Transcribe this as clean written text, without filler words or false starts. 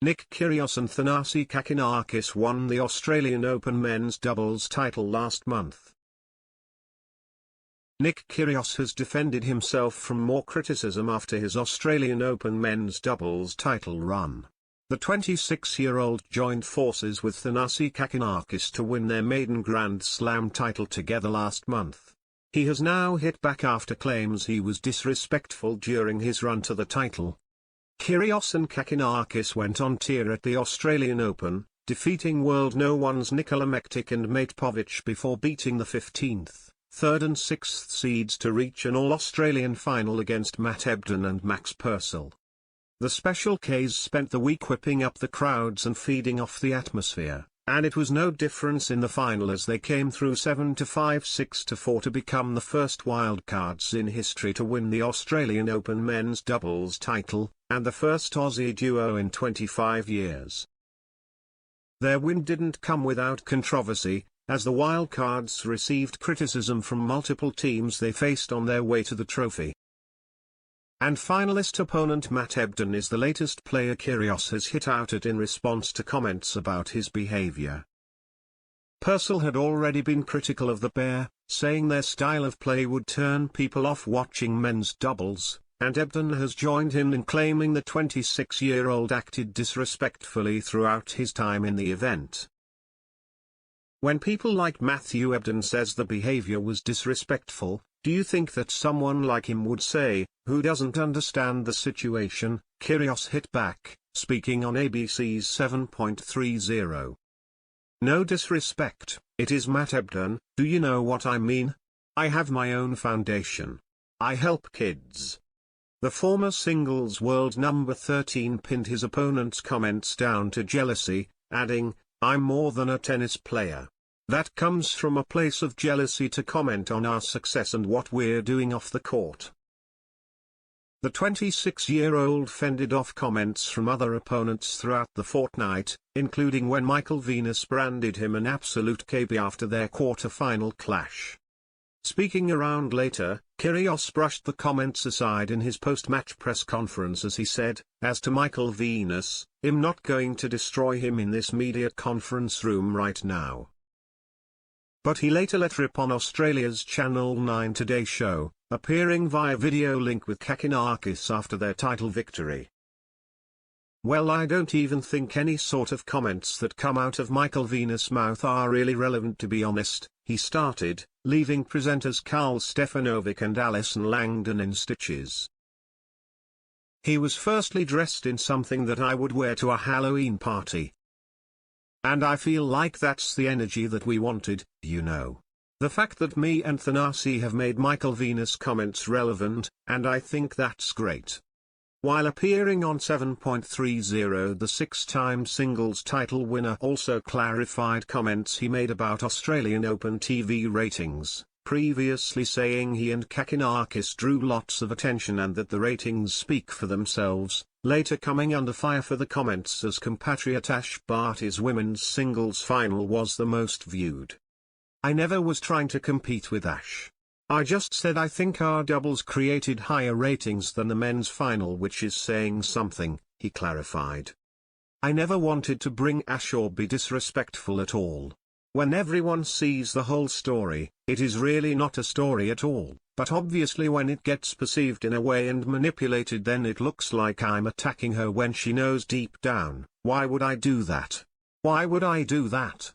Nick Kyrgios and Thanasi Kakinakis won the Australian Open men's doubles title last month. Nick Kyrgios has defended himself from more criticism after his Australian Open men's doubles title run. The 26-year-old joined forces with Thanasi Kakinakis to win their maiden Grand Slam title together last month. He has now hit back after claims he was disrespectful during his run to the title. Kyrgios and Kakinakis went on tour at the Australian Open, defeating world no. 1's Nikola Mektic and Matkovic before beating the 15th, 3rd and 6th seeds to reach an All-Australian final against Matt Ebden and Max Purcell. The Special Ks spent the week whipping up the crowds and feeding off the atmosphere, and it was no difference in the final as they came through 7-5, 6-4 to become the first wildcards in history to win the Australian Open men's doubles title, and the first Aussie duo in 25 years. Their win didn't come without controversy, as the wildcards received criticism from multiple teams they faced on their way to the trophy. And finalist opponent Matt Ebden is the latest player Kyrgios has hit out at in response to comments about his behavior. Purcell had already been critical of the pair, saying their style of play would turn people off watching men's doubles, and Ebden has joined him in claiming the 26-year-old acted disrespectfully throughout his time in the event. When people like Matthew Ebden says the behavior was disrespectful, do you think that someone like him would say, who doesn't understand the situation? Kyrgios hit back, speaking on ABC's 7.30. No disrespect, it is Matt Ebden, do you know what I mean? I have my own foundation. I help kids. The former singles world number 13 pinned his opponent's comments down to jealousy, adding, I'm more than a tennis player. That comes from a place of jealousy to comment on our success and what we're doing off the court. The 26-year-old fended off comments from other opponents throughout the fortnight, including when Michael Venus branded him an absolute KB after their quarter-final clash. Speaking around later, Kyrgios brushed the comments aside in his post-match press conference as he said, as to Michael Venus, I'm not going to destroy him in this media conference room right now. But he later let rip on Australia's Channel 9 Today show, appearing via video link with Kakinakis after their title victory. Well, I don't even think any sort of comments that come out of Michael Venus' mouth are really relevant, to be honest, he started, leaving presenters Karl Stefanovic and Alison Langdon in stitches. He was firstly dressed in something that I would wear to a Halloween party. And I feel like that's the energy that we wanted, you know. The fact that me and Thanasi have made Michael Venus comments relevant, and I think that's great. While appearing on 7.30, the six-time singles title winner also clarified comments he made about Australian Open TV ratings, previously saying he and Kakinakis drew lots of attention and that the ratings speak for themselves, later coming under fire for the comments as compatriot Ash Barty's women's singles final was the most viewed. I never was trying to compete with Ash. I just said I think our doubles created higher ratings than the men's final, which is saying something, he clarified. I never wanted to bring Ash or be disrespectful at all. When everyone sees the whole story, it is really not a story at all, but obviously when it gets perceived in a way and manipulated, then it looks like I'm attacking her when she knows deep down, why would I do that? Why would I do that?